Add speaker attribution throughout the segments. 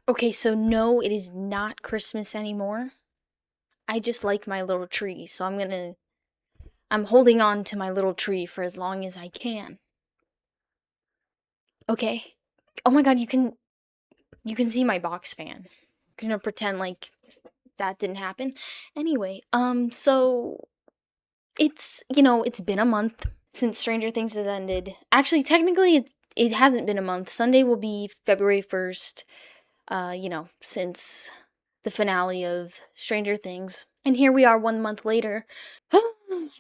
Speaker 1: Okay, so no, it is not Christmas anymore. I just like my little tree, so I'm holding on to my little tree for as long as I can. Okay. Oh my god, you can see my box fan. I'm gonna pretend like that didn't happen. Anyway, so it's been a month since Stranger Things has ended. Actually, technically it hasn't been a month. Sunday will be February 1st, since the finale of Stranger Things. And here we are 1 month later.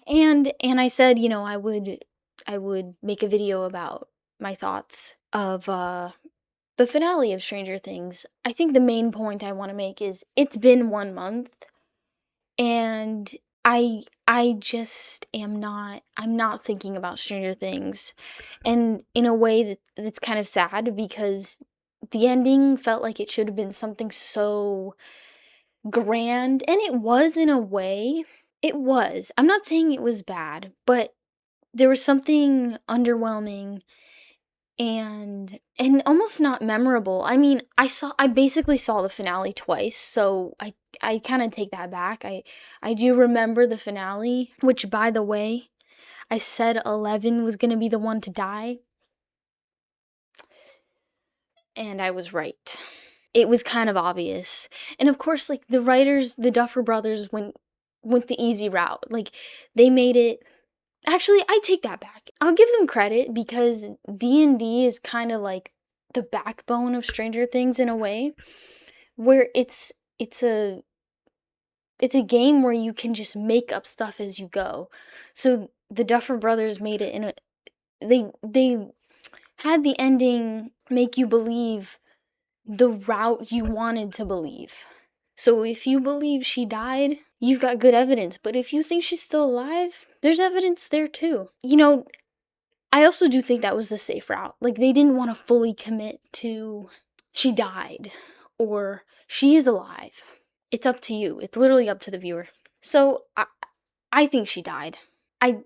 Speaker 1: And I said, I would make a video about my thoughts of the finale of Stranger Things. I think the main point I want to make is it's been 1 month, and I just I'm not thinking about Stranger Things, and in a way that's kind of sad because the ending felt like it should have been something so grand, and it was in a way. It was. I'm not saying it was bad, but there was something underwhelming and almost not memorable. I mean, I basically saw the finale twice, so I kind of take that back. I do remember the finale, which by the way, I said 11 was going to be the one to die, and I was right. It was kind of obvious. And of course, like the writers, the Duffer Brothers went the easy route. Like they made it. Actually, I take that back. I'll give them credit because D&D is kind of like the backbone of Stranger Things in a way, where it's a game where you can just make up stuff as you go. So the Duffer Brothers made it in a they had the ending make you believe the route you wanted to believe. So if you believe she died, you've got good evidence. But if you think she's still alive, there's evidence there too. I also do think that was the safe route. Like, they didn't want to fully commit to she died or she is alive. It's up to you. It's literally up to the viewer. So, I think she died. I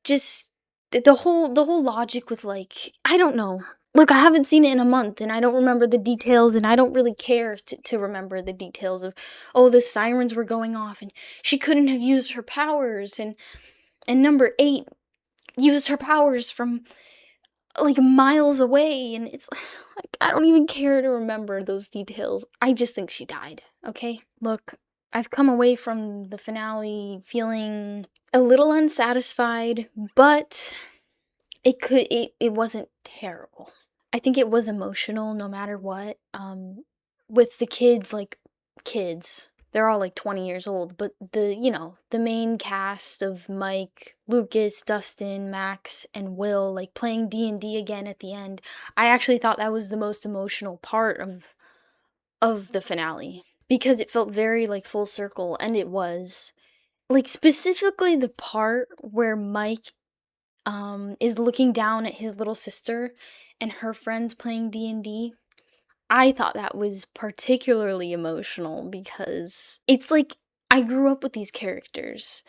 Speaker 1: just the whole logic with, like, I don't know. Look, I haven't seen it in a month and I don't remember the details, and I don't really care to remember the details of, oh, the sirens were going off and she couldn't have used her powers, and number 8 used her powers from like miles away, and it's like I don't even care to remember those details. I just think she died, okay? Look, I've come away from the finale feeling a little unsatisfied, but it wasn't terrible. I think it was emotional no matter what. With the kids, like kids, they're all like 20 years old, but the main cast of Mike, Lucas, Dustin, Max, and Will like playing D&D again at the end. I actually thought that was the most emotional part of the finale because it felt very like full circle, and it was. Like specifically the part where Mike is looking down at his little sister and her friends playing D&D. I thought that was particularly emotional because it's like I grew up with these characters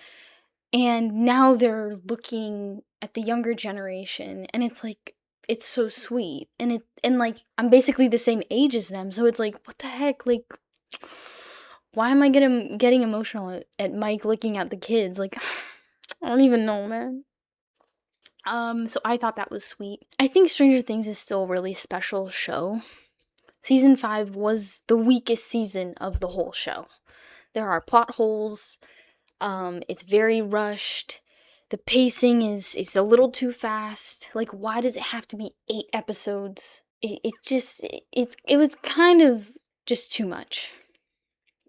Speaker 1: and now they're looking at the younger generation, and it's like it's so sweet, and like I'm basically the same age as them, so it's like what the heck, like why am I getting emotional at Mike looking at the kids, like I don't even know, man. So I thought that was sweet. I think Stranger Things is still a really special show. Season 5 was the weakest season of the whole show. There are plot holes. It's very rushed. The pacing is a little too fast. Like, why does it have to be 8 episodes? It was kind of just too much,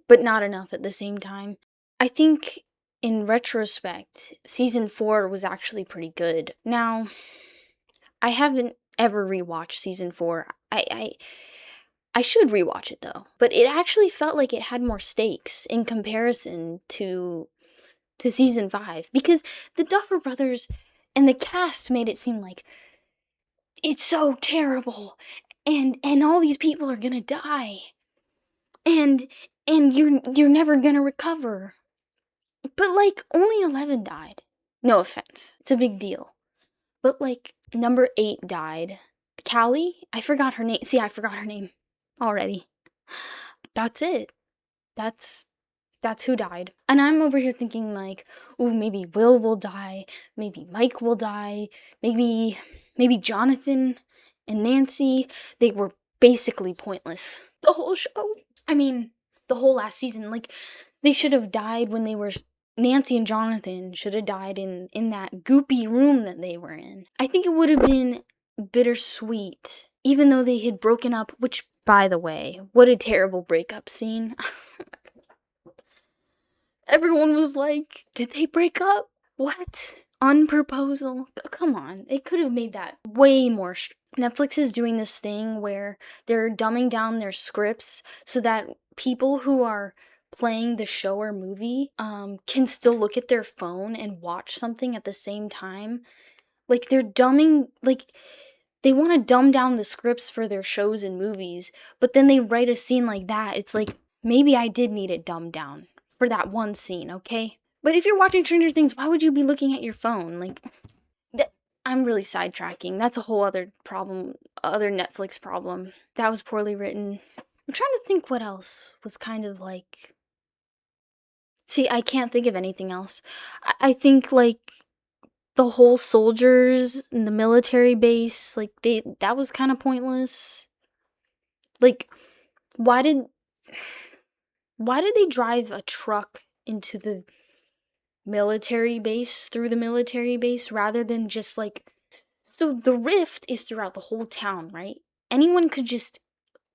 Speaker 1: but not enough at the same time. I think in retrospect, season 4 was actually pretty good. Now, I haven't ever rewatched season 4. I should rewatch it though, but it actually felt like it had more stakes in comparison to season 5, because the Duffer Brothers and the cast made it seem like it's so terrible, and all these people are gonna die, and you're never gonna recover. But like only 11 died. No offense, it's a big deal. But like number 8 died. Callie, I forgot her name. See, I forgot her name. already. That's it. That's that's who died. And I'm over here thinking like, "Ooh, maybe Will die, maybe Mike will die, maybe Jonathan and Nancy, they were basically pointless the whole show." I mean, the whole last season, like they should have died when they were Nancy and Jonathan should have died in that goopy room that they were in. I think it would have been bittersweet, even though they had broken up, which, by the way, what a terrible breakup scene. Everyone was like, did they break up? What? Unproposal? Come on. They could have made that way more. Netflix is doing this thing where they're dumbing down their scripts so that people who are playing the show or movie can still look at their phone and watch something at the same time. Like they're dumbing, like they want to dumb down the scripts for their shows and movies, but then they write a scene like that. It's like, maybe I did need it dumbed down for that one scene, okay? But if you're watching Stranger Things, why would you be looking at your phone? Like, I'm really sidetracking. That's a whole other problem, other Netflix problem. That was poorly written. I'm trying to think what else was kind of like. See, I can't think of anything else. I think like the whole soldiers in the military base, like that was kind of pointless. Like, why did why did they drive a truck into the military base through the military base rather than just like, so the rift is throughout the whole town, right? Anyone could just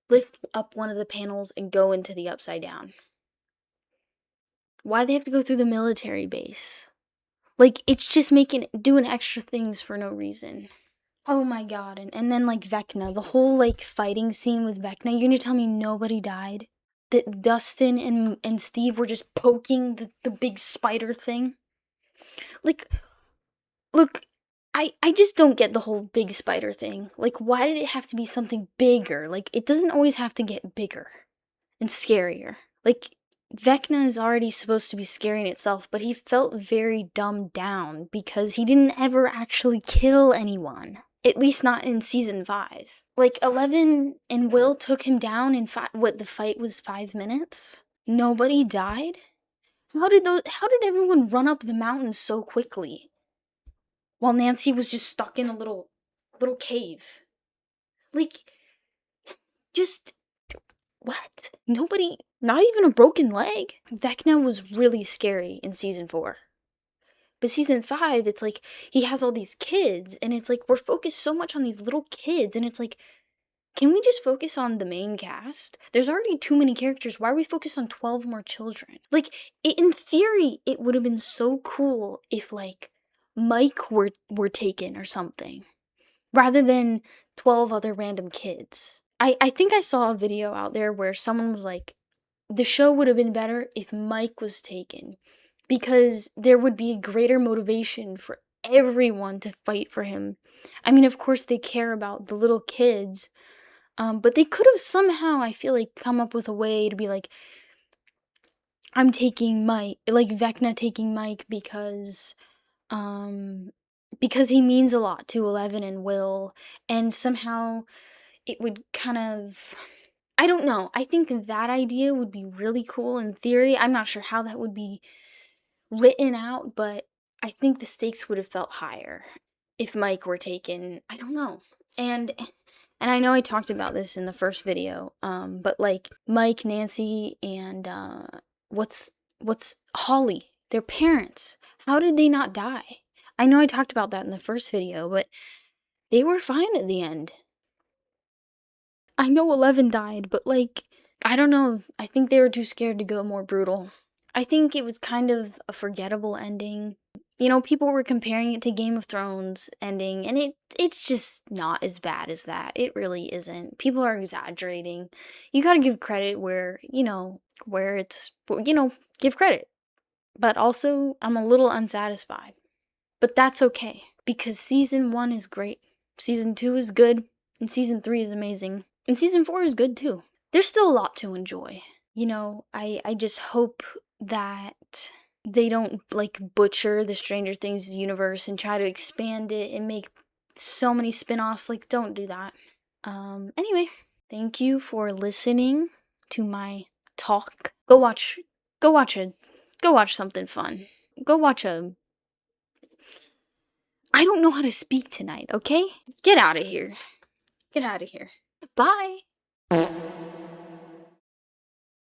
Speaker 1: lift up one of the panels and go into the upside down. Why they have to go through the military base? Like, it's just doing extra things for no reason. Oh my god, and then like Vecna, the whole like fighting scene with Vecna, you're gonna tell me nobody died? That Dustin and Steve were just poking the big spider thing? Like, look, I just don't get the whole big spider thing. Like, why did it have to be something bigger? Like, it doesn't always have to get bigger and scarier. Like, Vecna is already supposed to be scary in itself, but he felt very dumbed down because he didn't ever actually kill anyone. At least not in season 5. Like, 11 and Will took him down in the fight was 5 minutes? Nobody died? How did everyone run up the mountain so quickly? While Nancy was just stuck in a little cave. Like, just what? Nobody, not even a broken leg. Vecna was really scary in season 4. But season 5, it's like he has all these kids, and it's like we're focused so much on these little kids, and it's like, can we just focus on the main cast? There's already too many characters. Why are we focused on 12 more children? Like, in theory, it would have been so cool if, like, Mike were taken or something, rather than 12 other random kids. I think I saw a video out there where someone was like, the show would have been better if Mike was taken, because there would be a greater motivation for everyone to fight for him. I mean, of course, they care about the little kids, but they could have somehow, I feel like, come up with a way to be like, I'm taking Mike, like Vecna taking Mike because he means a lot to 11 and Will, and somehow it would kind of, I don't know. I think that idea would be really cool in theory. I'm not sure how that would be written out, but I think the stakes would have felt higher if Mike were taken. I don't know. And I know I talked about this in the first video, but like Mike, Nancy, and what's Holly, their parents. How did they not die? I know I talked about that in the first video, but they were fine at the end. I know 11 died, but like, I don't know. I think they were too scared to go more brutal. I think it was kind of a forgettable ending. You know, people were comparing it to Game of Thrones ending, and it's just not as bad as that. It really isn't. People are exaggerating. You gotta give credit where it's, give credit. But also, I'm a little unsatisfied. But that's okay, because season 1 is great. Season 2 is good, and season 3 is amazing. And season 4 is good too. There's still a lot to enjoy. I just hope that they don't like butcher the Stranger Things universe and try to expand it and make so many spin-offs. Like, don't do that. Anyway, Thank you for listening to my talk. Go watch go watch a go watch something fun. Go watch a I don't know how to speak tonight, okay? Get out of here. Get out of here. Bye.